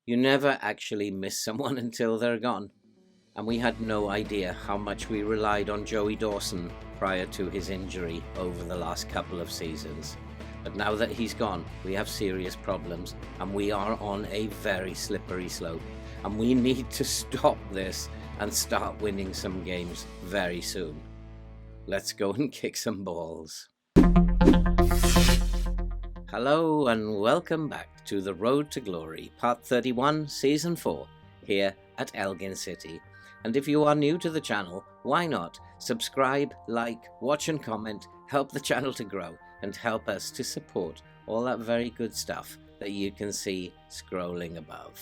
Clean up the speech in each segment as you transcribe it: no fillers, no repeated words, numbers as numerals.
You never actually miss someone until they're gone. And we had no idea how much we relied on Joey Dawson prior to his injury over the last couple of seasons. But now that he's gone, we have serious problems and we are on a very slippery slope. And we need to stop this and start winning some games very soon. Let's go and kick some balls. Hello and welcome back to The Road to Glory, Part 31, Season 4, here at Elgin City. And if you are new to the channel, why not subscribe, like, watch and comment, help the channel to grow and help us to support all that very good stuff that you can see scrolling above.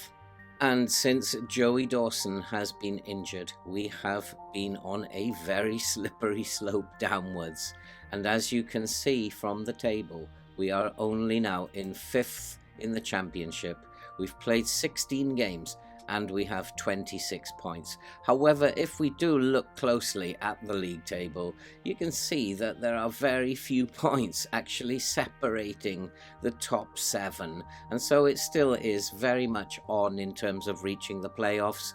And since Joey Dawson has been injured, we have been on a very slippery slope downwards. And as you can see from the table, we are only now in 5th in the championship. We've played 16 games and we have 26 points. However, if we do look closely at the league table, you can see that there are very few points actually separating the top 7. And so it still is very much on in terms of reaching the playoffs.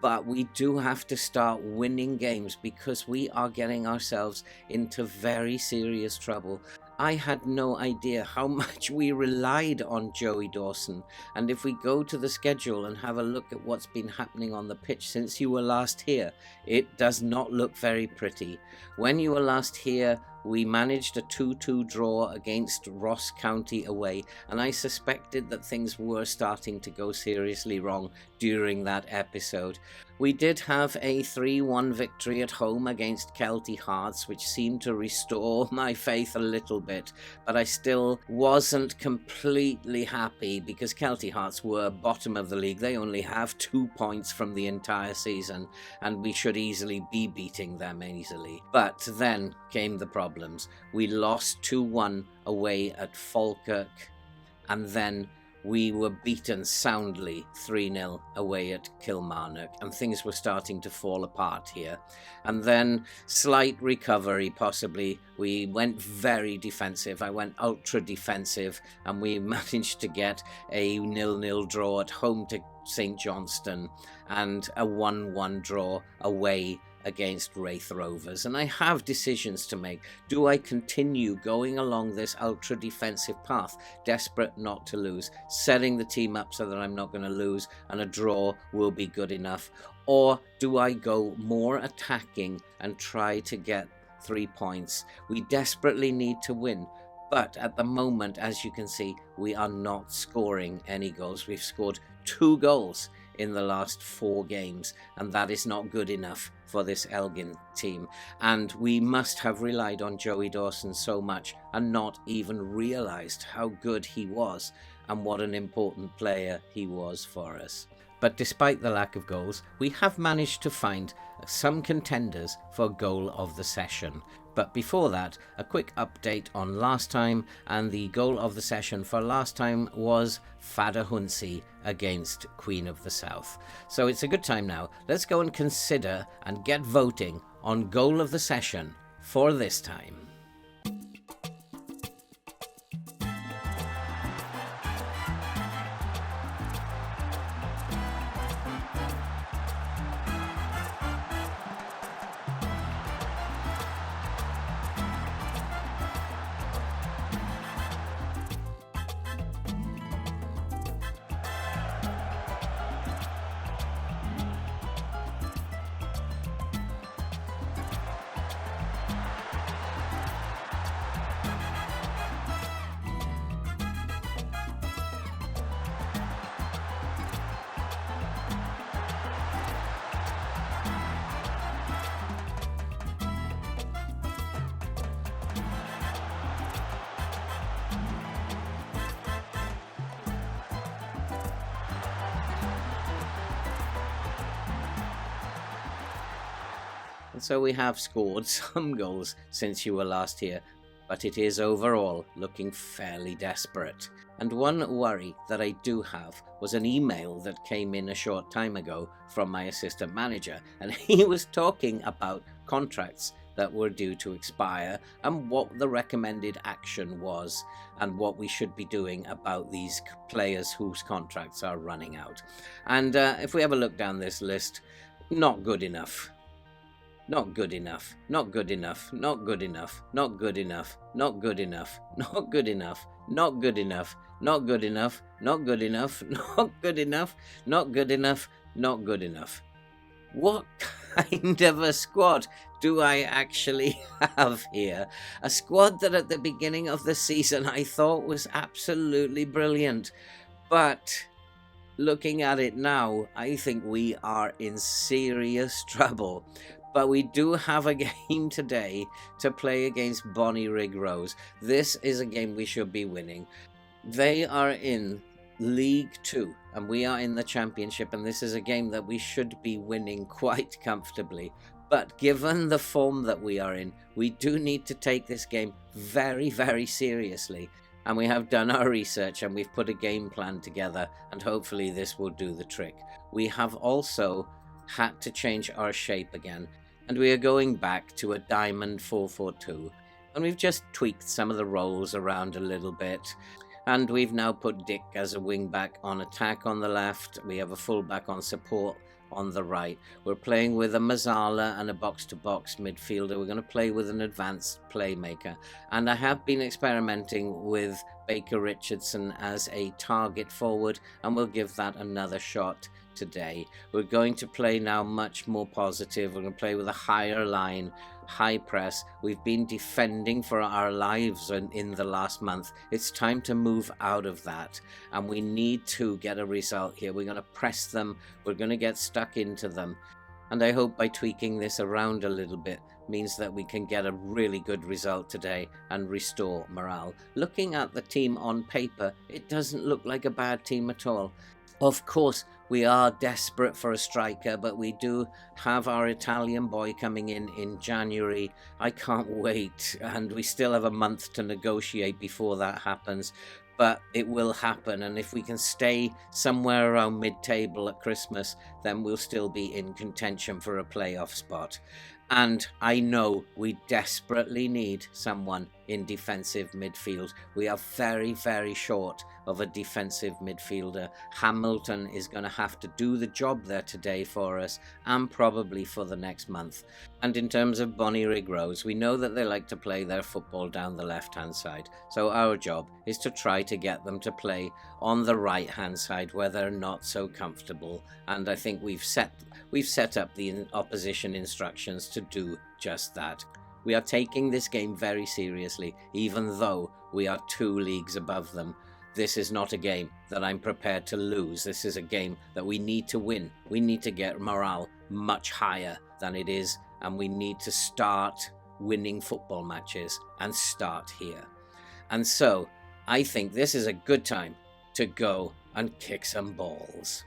But we do have to start winning games because we are getting ourselves into very serious trouble. I had no idea how much we relied on Joey Dawson, and if we go to the schedule and have a look at what's been happening on the pitch since you were last here, it does not look very pretty. When you were last here, we managed a 2-2 draw against Ross County away, and I suspected that things were starting to go seriously wrong during that episode. We did have a 3-1 victory at home against Kelty Hearts, which seemed to restore my faith a little bit, but I still wasn't completely happy because Kelty Hearts were bottom of the league. They only have 2 points from the entire season, and we should easily be beating them easily. But then came the problems. We lost 2-1 away at Falkirk, and then we were beaten soundly 3-0 away at Kilmarnock, and things were starting to fall apart here. And then slight recovery possibly. We went very defensive. I went ultra defensive, and we managed to get a 0-0 draw at home to St Johnstone and a 1-1 draw away against Wraith Rovers. And I have decisions to make. Do I continue going along this ultra defensive path, desperate not to lose, setting the team up so that I'm not going to lose and a draw will be good enough? Or do I go more attacking and try to get 3 points? We desperately need to win. But at the moment, as you can see, we are not scoring any goals. We've scored 2 goals in the last 4 games, and that is not good enough for this Elgin team. And we must have relied on Joey Dawson so much and not even realized how good he was and what an important player he was for us. But despite the lack of goals, we have managed to find some contenders for goal of the session. But before that, a quick update on last time, and the goal of the session for last time was Fada Hunsi against Queen of the South. So it's a good time now. Let's go and consider and get voting on goal of the session for this time. And so we have scored some goals since you were last here, but it is overall looking fairly desperate. And one worry that I do have was an email that came in a short time ago from my assistant manager, and he was talking about contracts that were due to expire and what the recommended action was and what we should be doing about these players whose contracts are running out. And if we have a look down this list, not good enough. Not good enough, not good enough, not good enough, not good enough, not good enough, not good enough, not good enough, not good enough, not good enough, not good enough, not good enough, not good enough. What kind of a squad do I actually have here? A squad that at the beginning of the season I thought was absolutely brilliant, but looking at it now, I think we are in serious trouble. But we do have a game today to play against Bonnyrigg Rose. This is a game we should be winning. They are in League 2 and we are in the Championship, and this is a game that we should be winning quite comfortably. But given the form that we are in, we do need to take this game very, very seriously. And we have done our research and we've put a game plan together, and hopefully this will do the trick. We have also had to change our shape again, and we are going back to a diamond 4-4-2, and we've just tweaked some of the roles around a little bit, and we've now put Dick as a wing back on attack on the left. We have a full back on support on the right. We're playing with a Mazzala and a box-to-box midfielder. We're going to play with an advanced playmaker, and I have been experimenting with Baker Richardson as a target forward, and we'll give that another shot today. We're going to play now much more positive. We're going to play with a higher line, high press. We've been defending for our lives in the last month. It's time to move out of that, and we need to get a result here. We're going to press them. We're going to get stuck into them, and I hope by tweaking this around a little bit means that we can get a really good result today and restore morale. Looking at the team on paper, it doesn't look like a bad team at all. Of course, we are desperate for a striker, but we do have our Italian boy coming in January. I can't wait, and we still have a month to negotiate before that happens, but it will happen, and if we can stay somewhere around mid-table at Christmas, then we'll still be in contention for a playoff spot. And I know we desperately need someone in defensive midfield. We are very, very short of a defensive midfielder. Hamilton is going to have to do the job there today for us, and probably for the next month. And in terms of Bonnyrigg Rose, we know that they like to play their football down the left-hand side. So our job is to try to get them to play on the right-hand side where they're not so comfortable. And I think we've set up the opposition instructions to do just that. We are taking this game very seriously, even though we are 2 leagues above them. This is not a game that I'm prepared to lose. This is a game that we need to win. We need to get morale much higher than it is, and we need to start winning football matches and start here. And so I think this is a good time to go and kick some balls.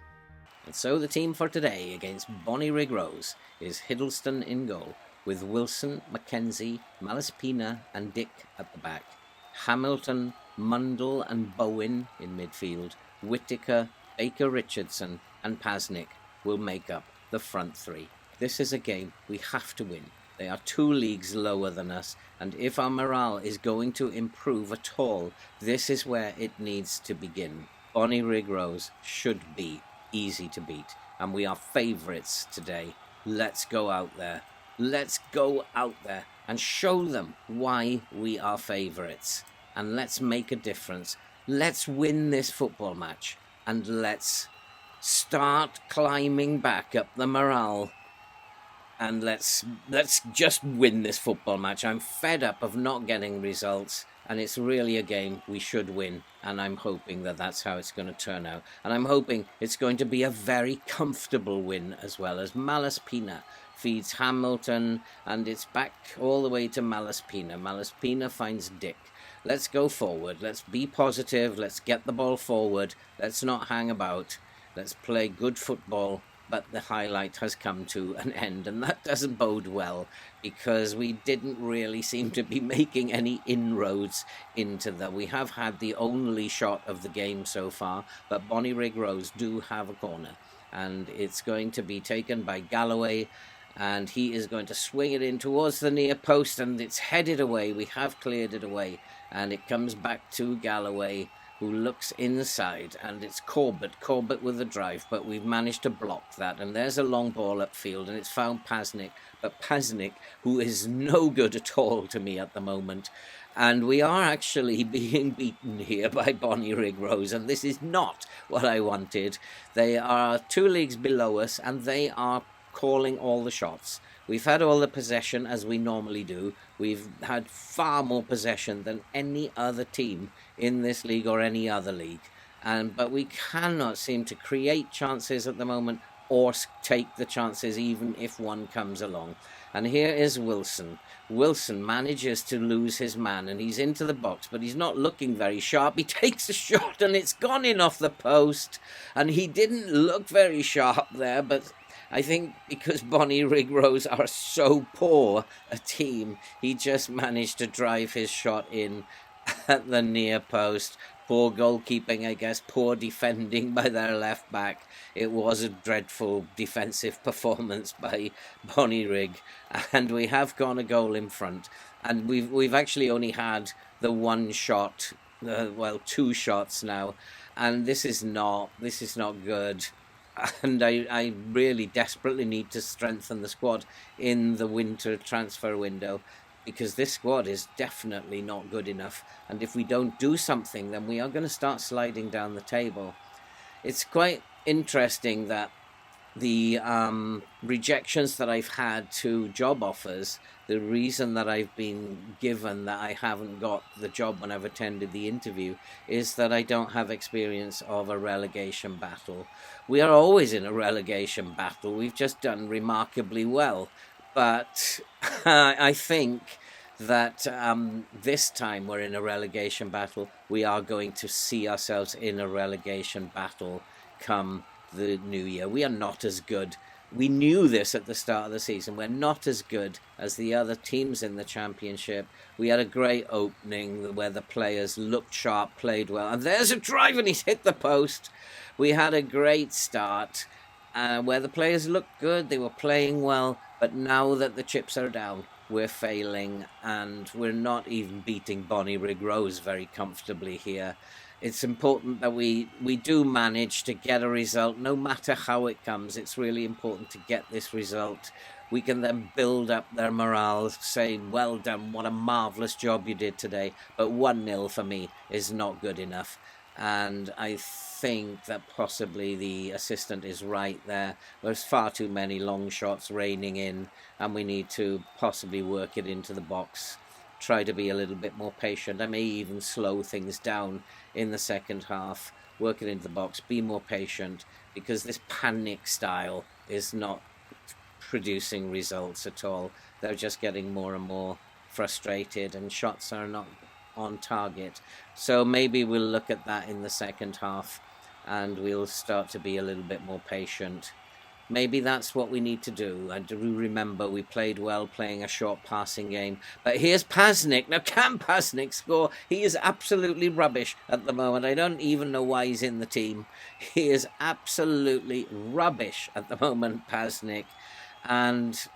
And so the team for today against Bonnyrigg Rose is Hiddleston in goal, with Wilson, Mackenzie, Malaspina and Dick at the back. Hamilton, Mundell and Bowen in midfield. Whittaker, Baker Richardson and Pasnick will make up the front 3. This is a game we have to win. They are 2 leagues lower than us, and if our morale is going to improve at all, this is where it needs to begin. Bonnyrigg Rose should be easy to beat, and we are favourites today. Let's go out there. Let's go out there and show them why we are favourites. And let's make a difference. Let's win this football match, and let's start climbing back up the morale. And let's just win this football match. I'm fed up of not getting results, and it's really a game we should win, and I'm hoping that that's how it's going to turn out. And I'm hoping it's going to be a very comfortable win as well, as Malaspina feeds Hamilton, and it's back all the way to Malaspina. Malaspina finds Dick. Let's go forward. Let's be positive. Let's get the ball forward. Let's not hang about. Let's play good football. But the highlight has come to an end, and that doesn't bode well, because we didn't really seem to be making any inroads into them. We have had the only shot of the game so far, but Bonnyrigg Rose do have a corner, and it's going to be taken by Galloway. and he is going to swing it in towards the near post, and it's headed away. We have cleared it away, and it comes back to Galloway, who looks inside, and it's Corbett with the drive, but we've managed to block that, and there's a long ball upfield, and it's found Pasnick, but Pasnick, who is no good at all to me at the moment, and we are actually being beaten here by Bonnyrigg Rose, and this is not what I wanted. They are 2 leagues below us, and they are calling all the shots. We've had all the possession as we normally do. We've had far more possession than any other team in this league or any other league. But we cannot seem to create chances at the moment or take the chances even if one comes along. And here is Wilson. Wilson manages to lose his man, and he's into the box, but he's not looking very sharp. He takes a shot, and it's gone in off the post. And he didn't look very sharp there, but I think because Bonnyrigg Rose are so poor a team, he just managed to drive his shot in at the near post. Poor goalkeeping, I guess, poor defending by their left back. It was a dreadful defensive performance by Bonnyrigg, and we have gone a goal in front. And we've actually only had the one shot, 2 shots now, and this is not good. And I really desperately need to strengthen the squad in the winter transfer window, because this squad is definitely not good enough. And if we don't do something, then we are going to start sliding down the table. It's quite interesting that the rejections that I've had to job offers, the reason that I've been given that I haven't got the job when I've attended the interview is that I don't have experience of a relegation battle. We are always in a relegation battle. We've just done remarkably well. But I think that this time we're in a relegation battle. We are going to see ourselves in a relegation battle come the new year. We are not as good. We knew this at the start of the season. We're not as good as the other teams in the championship. We had a great opening where the players looked sharp, played well. And there's a drive, and he's hit the post. We had a great start where the players looked good. They were playing well. But now that the chips are down, we're failing, and we're not even beating Bonnyrigg Rose very comfortably here. It's important that we do manage to get a result, no matter how it comes. It's really important to get this result. We can then build up their morale, say, well done, what a marvellous job you did today. But 1-0 for me is not good enough. And I think that possibly the assistant is right there. There's far too many long shots raining in, and we need to possibly work it into the box. Try to be a little bit more patient. I may even slow things down in the second half, work it into the box, be more patient, because this panic style is not producing results at all. They're just getting more and more frustrated, and shots are not on target. So maybe we'll look at that in the second half, and we'll start to be a little bit more patient. Maybe that's what we need to do. I do remember we played well playing a short passing game. But here's Pasnick. Now, can Pasnick score? He is absolutely rubbish at the moment. I don't even know why he's in the team. He is absolutely rubbish at the moment, Pasnick. And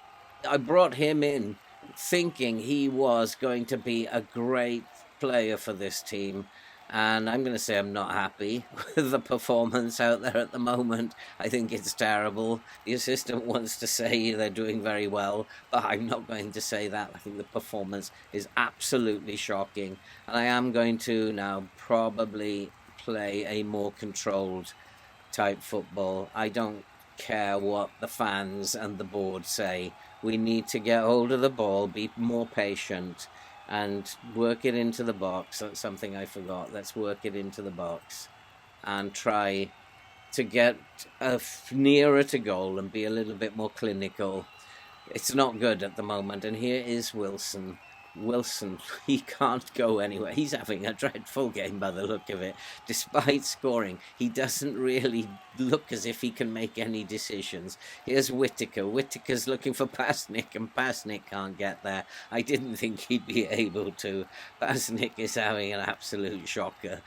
I brought him in thinking he was going to be a great player for this team. And I'm going to say I'm not happy with the performance out there at the moment. I think it's terrible. The assistant wants to say they're doing very well, but I'm not going to say that. I think the performance is absolutely shocking. And I am going to now probably play a more controlled type football. I don't care what the fans and the board say. We need to get hold of the ball, be more patient, and work it into the box. That's something I forgot. Let's work it into the box and try to get nearer to goal and be a little bit more clinical. It's not good at the moment. And here is Wilson. Wilson, he can't go anywhere. He's having a dreadful game by the look of it. Despite scoring, he doesn't really look as if he can make any decisions. Here's Whittaker. Whittaker's looking for Pasnick, and Pasnick can't get there. I didn't think he'd be able to. Pasnick is having an absolute shocker.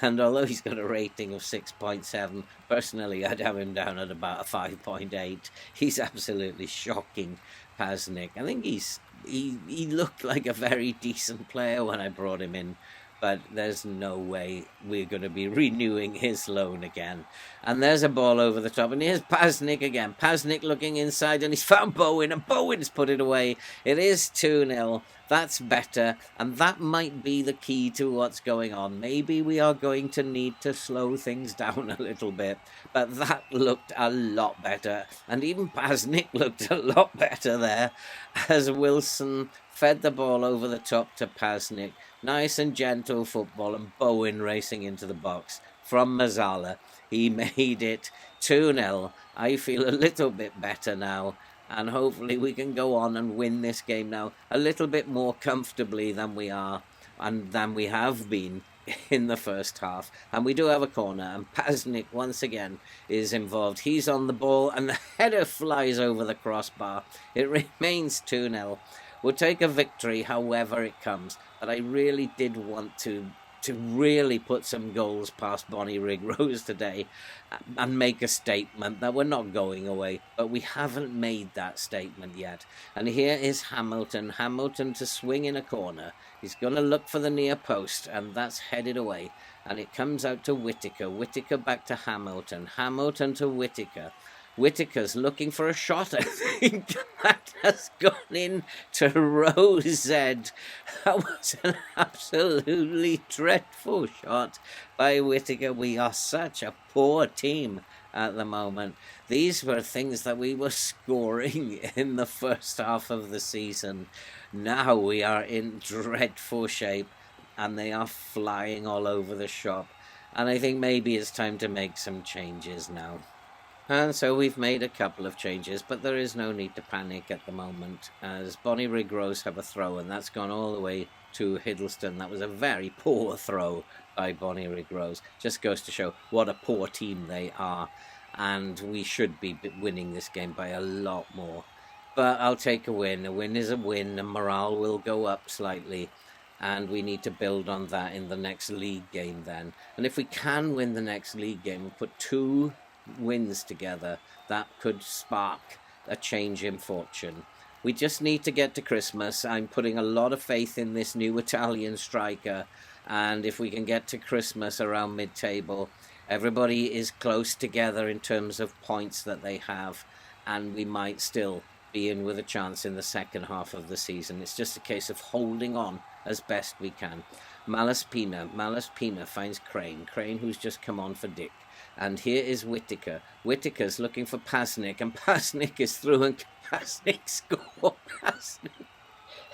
And although he's got a rating of 6.7, personally, I'd have him down at about a 5.8. He's absolutely shocking, Pasnick. I think he looked like a very decent player when I brought him in, but there's no way we're going to be renewing his loan again. And there's a ball over the top, and here's Pasnick again. Pasnick looking inside, and he's found Bowen, and Bowen's put it away. It is 2-0. That's better, and that might be the key to what's going on. Maybe we are going to need to slow things down a little bit, but that looked a lot better, and even Pasnick looked a lot better there as Wilson fed the ball over the top to Pasnick. Nice and gentle football, and Bowen racing into the box from Mazzala. He made it 2-0. I feel a little bit better now, and hopefully we can go on and win this game now a little bit more comfortably than we are and than we have been in the first half. And we do have a corner, and Pasnick once again is involved. He's on the ball, and the header flies over the crossbar. It remains 2-0. We'll take a victory however it comes, but I really did want to really put some goals past Bonnie Rigrose today and make a statement that we're not going away, but we haven't made that statement yet. And here is Hamilton to swing in a corner. He's going to look for the near post, and that's headed away, and it comes out to Whittaker. Whittaker back to Hamilton to Whittaker. Whittaker's looking for a shot. I think that has gone in to Rose. That was an absolutely dreadful shot by Whittaker. We are such a poor team at the moment. These were things that we were scoring in the first half of the season. Now we are in dreadful shape, and they are flying all over the shop. And I think maybe it's time to make some changes now. And so we've made a couple of changes, but there is no need to panic at the moment, as Bonnie Rigrose have a throw, and that's gone all the way to Hiddleston. That was a very poor throw by Bonnie Rigrose. Just goes to show what a poor team they are, and we should be winning this game by a lot more. But I'll take a win. A win is a win, and morale will go up slightly, and we need to build on that in the next league game then. And if we can win the next league game and put 2 wins together, that could spark a change in fortune. We just need to get to Christmas. I'm putting a lot of faith in this new Italian striker, and if we can get to Christmas around mid-table, everybody is close together in terms of points that they have, and we might still be in with a chance in the second half of the season. It's just a case of holding on as best we can. Malaspina finds Crane, who's just come on for Dick. And here is Whittaker. Whittaker's looking for Pasnick, and Pasnick is through, and Pasnick scored.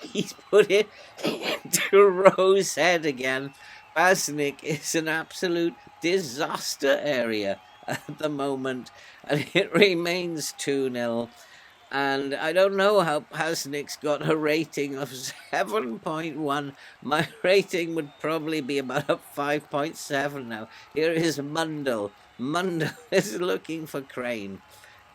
He's put it into Rose's head again. Pasnick is an absolute disaster area at the moment, and it remains 2-0. And I don't know how Pasnick's got a rating of 7.1. My rating would probably be about a 5.7 now. Here is Mundell. Mundell is looking for Crane.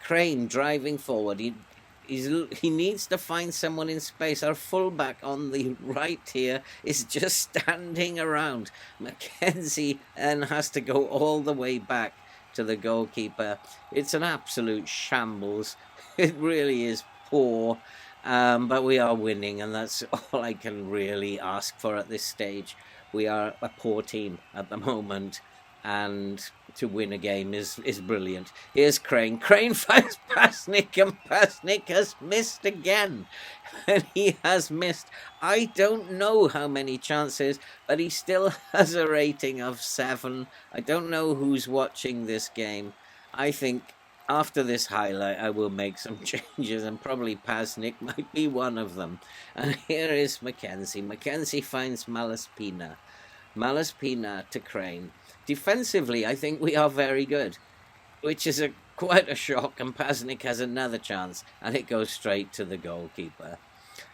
Crane driving forward. He needs to find someone in space. Our fullback on the right here is just standing around. Mackenzie then has to go all the way back to the goalkeeper. It's an absolute shambles. It really is poor, but we are winning, and that's all I can really ask for at this stage. We are a poor team at the moment, and to win a game is brilliant. Here's Crane. Crane finds Pasnick, and Pasnick has missed again. And he has missed, I don't know how many chances, but he still has a rating of 7. I don't know who's watching this game. I think after this highlight, I will make some changes, and probably Pasnick might be one of them. And here is Mackenzie. Mackenzie finds Malaspina. Malaspina to Crane. Defensively, I think we are very good, which is quite a shock, and Pasnick has another chance, and it goes straight to the goalkeeper.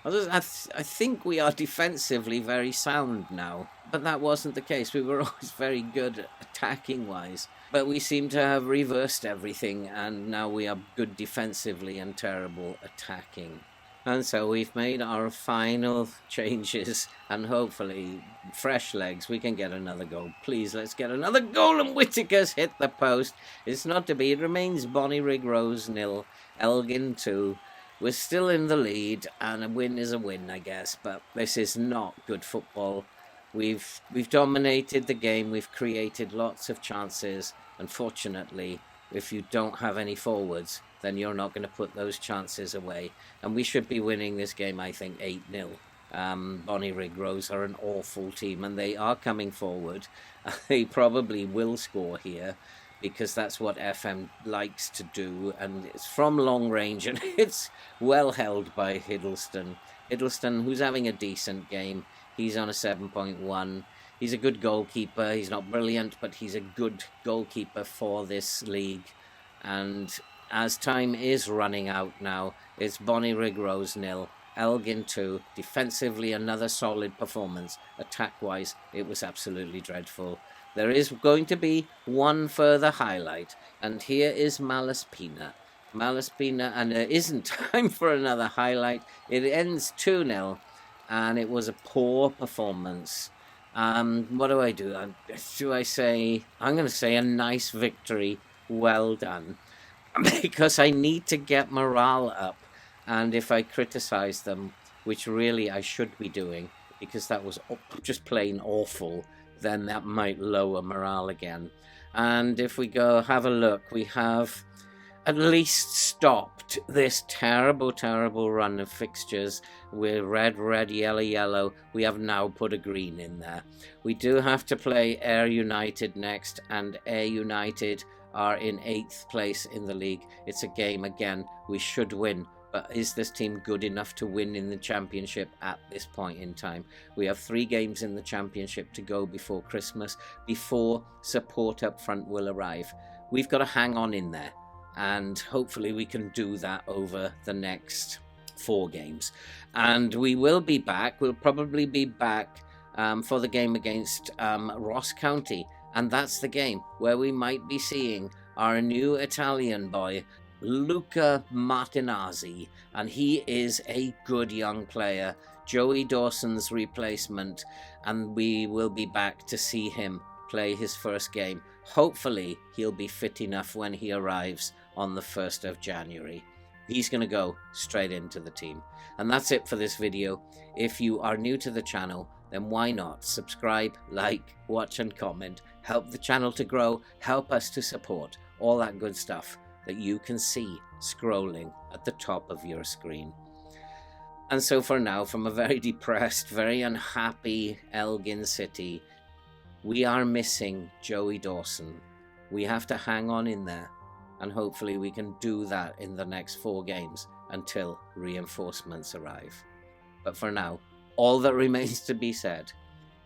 I think we are defensively very sound now, but that wasn't the case. We were always very good attacking-wise, but we seem to have reversed everything, and now we are good defensively and terrible attacking. And so we've made our final changes, and hopefully, fresh legs, we can get another goal. Please, let's get another goal, and Whittaker's hit the post. It's not to be. It remains Bonnyrigg Rose 0, Elgin 2. We're still in the lead, and a win is a win, I guess, but this is not good football. We've dominated the game. We've created lots of chances. Unfortunately, if you don't have any forwards, then you're not going to put those chances away. And we should be winning this game, I think, 8-0. Bonnyrigg Rose are an awful team, and they are coming forward. They probably will score here, because that's what FM likes to do, and it's from long range, and it's well held by Hiddleston. Hiddleston, who's having a decent game, he's on a 7.1. He's a good goalkeeper. He's not brilliant, but he's a good goalkeeper for this league. And as time is running out now, it's Bonnyrigg Rose 0, Elgin 2. Defensively, another solid performance. Attack-wise, it was absolutely dreadful. There is going to be one further highlight, and here is Malaspina. Malaspina, and there isn't time for another highlight. It ends 2-0, and it was a poor performance. What do? Do I say? I'm going to say a nice victory. Well done. Because I need to get morale up, and if I criticize them, which really I should be doing, because that was just plain awful, then that might lower morale again. And if we go have a look, we have at least stopped this terrible, terrible run of fixtures with red, red, yellow, yellow. We have now put a green in there. We do have to play Ayr United next, and Ayr United are in 8th place in the league. It's a game, again, we should win. But is this team good enough to win in the championship at this point in time? We have 3 games in the championship to go before Christmas, before support up front will arrive. We've got to hang on in there, and hopefully we can do that over the next 4 games. And we will be back. We'll probably be back for the game against Ross County. And that's the game where we might be seeing our new Italian boy, Luca Martinazzi, and he is a good young player, Joey Dawson's replacement, and we will be back to see him play his first game. Hopefully he'll be fit enough when he arrives on the 1st of January. He's going to go straight into the team. And that's it for this video. If you are new to the channel, then why not subscribe, like, watch and comment. Help the channel to grow, help us to support, all that good stuff that you can see scrolling at the top of your screen. And so for now, from a very depressed, very unhappy Elgin City, we are missing Joey Dawson. We have to hang on in there, and hopefully we can do that in the next 4 games until reinforcements arrive. But for now, all that remains to be said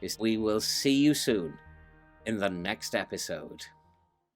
is we will see you soon in the next episode.